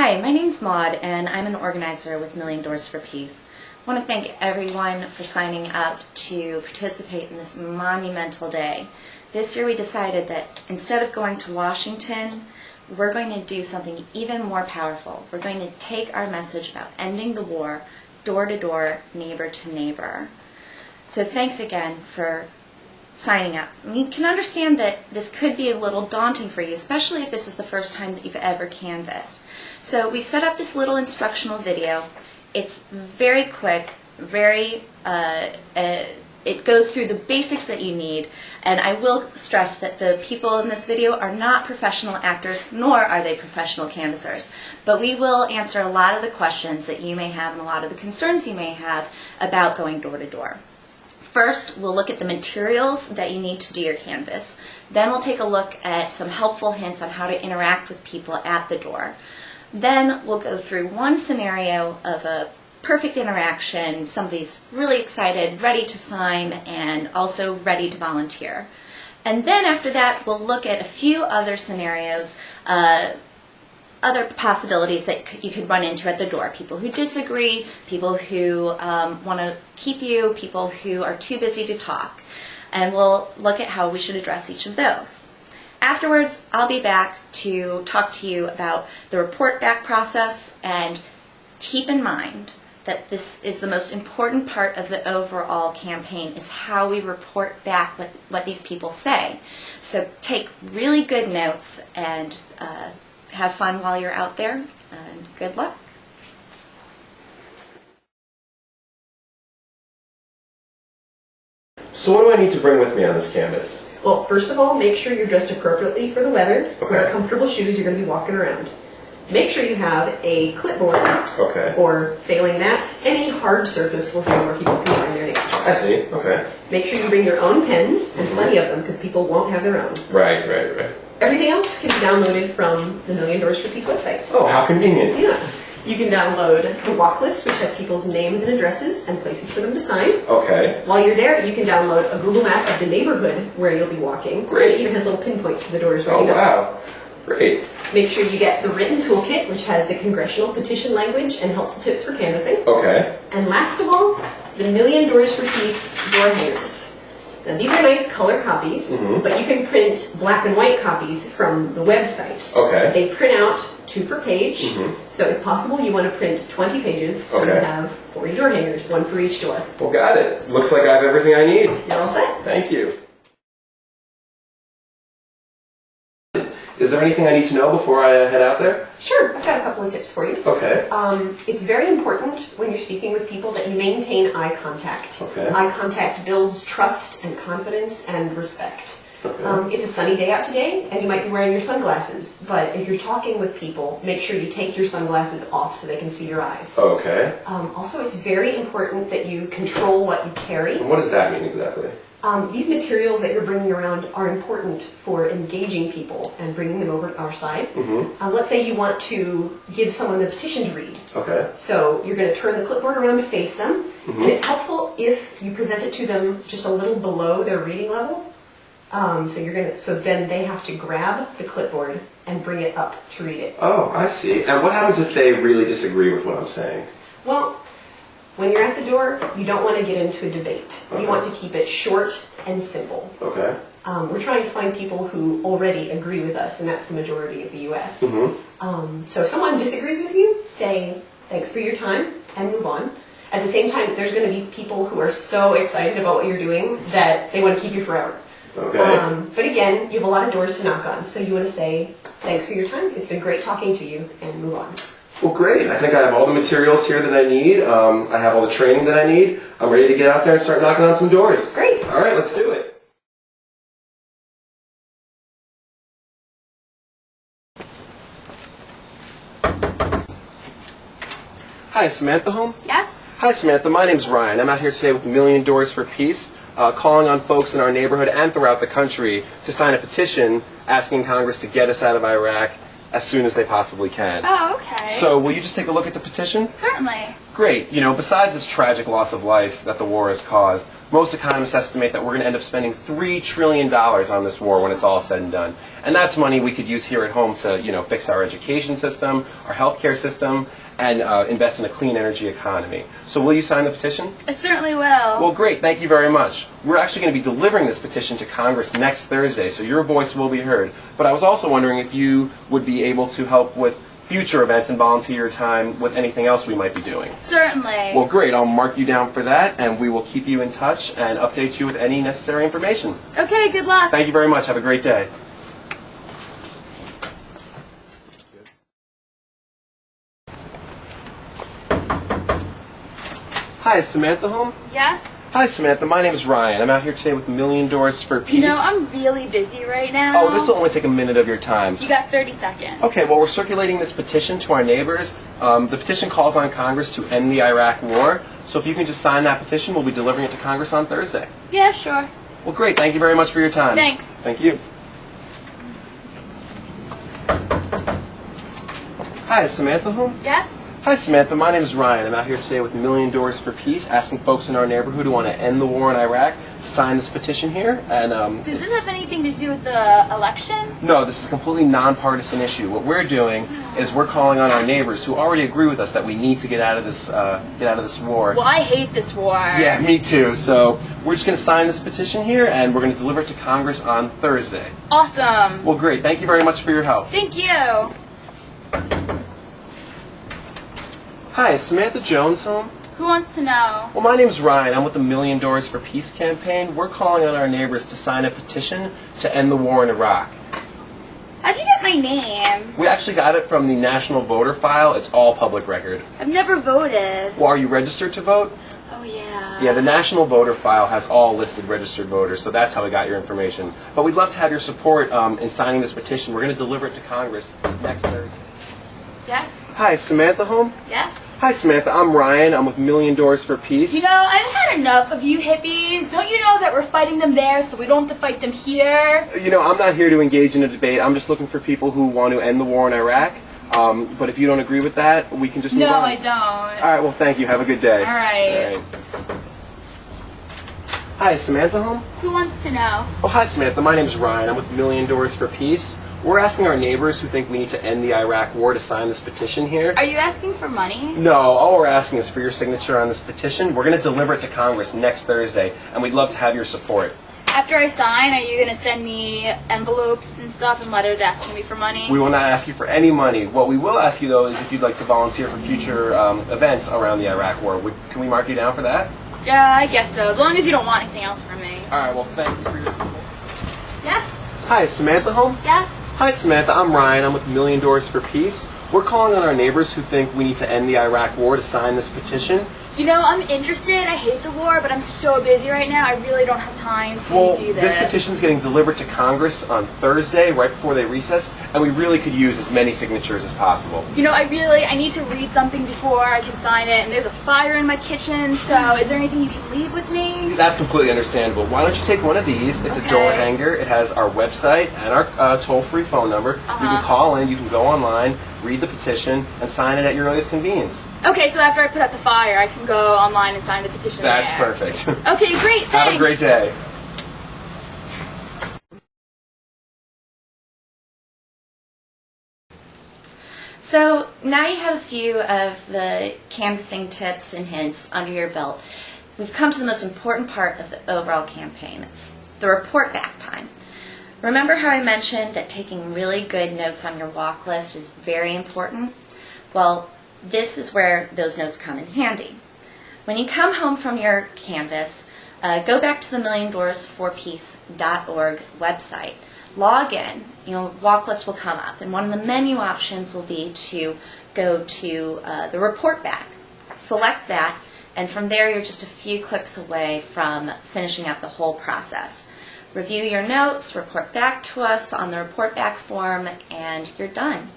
Hi, my name's Maud, and I'm an organizer with Million Doors for Peace. I want to thank everyone for signing up to participate in this monumental day. This year we decided that instead of going to Washington, we're going to do something even more powerful. We're going to take our message about ending the war door to door, neighbor to neighbor. So thanks again for signing up. You can understand that this could be a little daunting for you, especially if this is the first time that you've ever canvassed. So we set up this little instructional video. It's very quick, it goes through the basics that you need, and I will stress that the people in this video are not professional actors, nor are they professional canvassers. But we will answer a lot of the questions that you may have and a lot of the concerns you may have about going door to door. First, we'll look at the materials that you need to do your canvass. Then we'll take a look at some helpful hints on how to interact with people at the door. Then we'll go through one scenario of a perfect interaction. Somebody's really excited, ready to sign, and also ready to volunteer. And then after that, we'll look at a few other scenarios, other possibilities that you could run into at the door. People who disagree, people who want to keep you, people who are too busy to talk. And we'll look at how we should address each of those. Afterwards, I'll be back to talk to you about the report back process, and keep in mind that this is the most important part of the overall campaign, is how we report back what these people say. So take really good notes and have fun while you're out there, and good luck. So what do I need to bring with me on this canvas? Well, first of all, make sure you're dressed appropriately for the weather. Okay. Wear comfortable shoes, you're going to be walking around. Make sure you have a clipboard, Okay. or failing that, any hard surface will do where people can sign their names. I see, okay. Make sure you bring your own pens, and plenty of them, because people won't have their own. Right. Everything else can be downloaded from the Million Doors for Peace website. Oh, how convenient. Yeah. You can download the walk list, which has people's names and addresses and places for them to sign. Okay. While you're there, you can download a Google map of the neighborhood where you'll be walking. Great. It even has little pinpoints for the doors where Oh, you go. wow. Great. Make sure you get the written toolkit, which has the congressional petition language and helpful tips for canvassing. Okay. And last of all, the Million Doors for Peace door hangers. Now these are nice color copies, but you can print black and white copies from the website. Okay. They print out 2 per page, so if possible you want to print 20 pages, so you Okay. have 40 door hangers, 1 for each door. Well, got it. Looks like I have everything I need. You're all set. Thank you. Is there anything I need to know before I head out there? Sure, I've got a couple of tips for you. Okay. It's very important when you're speaking with people that you maintain eye contact. Okay. Eye contact builds trust and confidence and respect. Okay. It's a sunny day out today, and you might be wearing your sunglasses, but if you're talking with people, make sure you take your sunglasses off so they can see your eyes. Okay. Also, it's very important that you control what you carry. And what does that mean exactly? These materials that you're bringing around are important for engaging people and bringing them over to our side. Let's say you want to give someone a petition to read. Okay. So you're going to turn the clipboard around to face them, and it's helpful if you present it to them just a little below their reading level. So then they have to grab the clipboard and bring it up to read it. Oh, I see. And what happens if they really disagree with what I'm saying? Well, when you're at the door, you don't want to get into a debate. Okay. You want to keep it short and simple. Okay. We're trying to find people who already agree with us, and that's the majority of the U.S. So if someone disagrees with you, say thanks for your time and move on. At the same time, there's going to be people who are so excited about what you're doing that they want to keep you forever. Okay. But again, you have a lot of doors to knock on, so you want to say thanks for your time, it's been great talking to you, and move on. Well, great. I think I have all the materials here that I need. I have all the training that I need. I'm ready to get out there and start knocking on some doors. Great. All right, let's do it. Hi, is Samantha home? Yes? Hi, Samantha. My name's Ryan. I'm out here today with Million Doors for Peace, calling on folks in our neighborhood and throughout the country to sign a petition asking Congress to get us out of Iraq as soon as they possibly can. Oh, okay. So will you just take a look at the petition? Certainly. Great. You know, besides this tragic loss of life that the war has caused, most economists estimate that we're going to end up spending $3 trillion on this war when it's all said and done. And that's money we could use here at home to, you know, fix our education system, our healthcare system, and invest in a clean energy economy. So will you sign the petition? I certainly will. Well, great. Thank you very much. We're actually going to be delivering this petition to Congress next Thursday, so your voice will be heard. But I was also wondering if you would be able to help with future events and volunteer your time with anything else we might be doing. Certainly. Well, great. I'll mark you down for that, and we will keep you in touch and update you with any necessary information. Okay, good luck. Thank you very much. Have a great day. Hi, is Samantha home? Yes? Hi, Samantha. My name is Ryan. I'm out here today with $1,000,000 for Peace. You know, I'm really busy right now. Oh, this will only take a minute of your time. You got 30 seconds. Okay, well, we're circulating this petition to our neighbors. The petition calls on Congress to end the Iraq war. So if you can just sign that petition, we'll be delivering it to Congress on Thursday. Yeah, sure. Well, great. Thank you very much for your time. Thanks. Thank you. Hi, is Samantha home? Yes? Hi, Samantha. My name is Ryan. I'm out here today with $1,000,000 for Peace, asking folks in our neighborhood who want to end the war in Iraq to sign this petition here. And Does this have anything to do with the election? no, this is a completely nonpartisan issue. What we're doing is we're calling on our neighbors who already agree with us that we need to get out of this war. Well, I hate this war. Yeah, me too. So we're just going to sign this petition here, and we're going to deliver it to Congress on Thursday. Awesome. Well, great. Thank you very much for your help. Thank you. Hi, is Samantha Jones home? Who wants to know? Well, my name's Ryan. I'm with the $1,000,000 for Peace campaign. We're calling on our neighbors to sign a petition to end the war in Iraq. How'd you get my name? We actually got it from the National Voter File. It's all public record. I've never voted. Well, are you registered to vote? Oh, yeah. Yeah, the National Voter File has all listed registered voters, so that's how we got your information. But we'd love to have your support in signing this petition. We're going to deliver it to Congress next Thursday. Yes? Hi, is Samantha home? Yes? Hi, Samantha. I'm Ryan. I'm with $1,000,000 for Peace. You know, I've had enough of you hippies. Don't you know that we're fighting them there so we don't have to fight them here? You know, I'm not here to engage in a debate. I'm just looking for people who want to end the war in Iraq. But if you don't agree with that, we can just move on. No, I don't. All right, well, thank you. Have a good day. All right. Hi, is Samantha home? Who wants to know? Oh, hi, Samantha. My name's Ryan. I'm with $1,000,000 for Peace. We're asking our neighbors who think we need to end the Iraq war to sign this petition here. Are you asking for money? No, all we're asking is for your signature on this petition. We're going to deliver it to Congress next Thursday, and we'd love to have your support. After I sign, are you going to send me envelopes and stuff and letters asking me for money? We will not ask you for any money. What we will ask you, though, is if you'd like to volunteer for future events around the Iraq war. Can we mark you down for that? Yeah, I guess so. As long as you don't want anything else from me. All right, well, thank you for your support. Yes? Hi, is Samantha home? Yes? Hi, Samantha. I'm Ryan. I'm with $1,000,000 for Peace. We're calling on our neighbors who think we need to end the Iraq war to sign this petition. You know, I'm interested. I hate the war, but I'm so busy right now. I really don't have time to do This petition's getting delivered to Congress on Thursday, right before they recess, and we really could use as many signatures as possible. You know, I need to read something before I can sign it, and there's a fire in my kitchen, so is there anything you can leave with me? That's completely understandable. Why don't you take one of these? It's a door hanger. It has our website and our toll-free phone number. You can call in, you can go online, read the petition, and sign it at your earliest convenience. Okay, so after I put out the fire, I can go online and sign the petition That's there. perfect. Okay, great, thanks. Have a great day. So now you have a few of the canvassing tips and hints under your belt. We've come to the most important part of the overall campaign. It's the report back time. Remember how I mentioned that taking really good notes on your walk list is very important? Well, this is where those notes come in handy. When you come home from your canvass, go back to the $1,000,000forpeace.org website. Log in, walk list will come up, and one of the menu options will be to go to the report back. Select that, and from there you're just a few clicks away from finishing up the whole process. Review your notes, report back to us on the report back form, and you're done.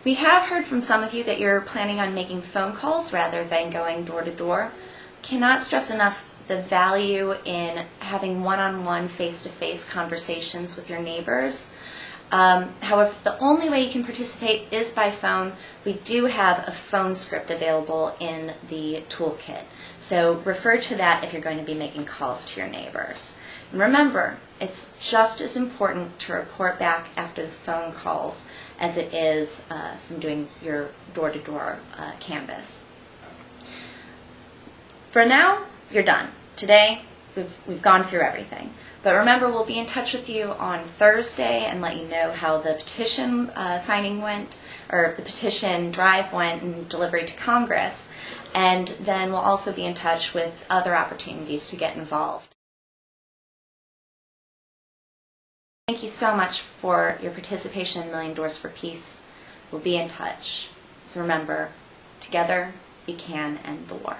We have heard from some of you that you're planning on making phone calls rather than going door to door. Cannot stress enough the value in having one-on-one, face-to-face conversations with your neighbors. However, the only way you can participate is by phone. We do have a phone script available in the toolkit. So refer to that if you're going to be making calls to your neighbors. And remember, it's just as important to report back after the phone calls as it is from doing your door-to-door canvass. For now, you're done. Today, we've gone through everything. But remember, we'll be in touch with you on Thursday and let you know how the petition signing went, or the petition drive went and delivery to Congress. And then we'll also be in touch with other opportunities to get involved. Thank you so much for your participation in Million Doors for Peace. We'll be in touch. So remember, together we can end the war.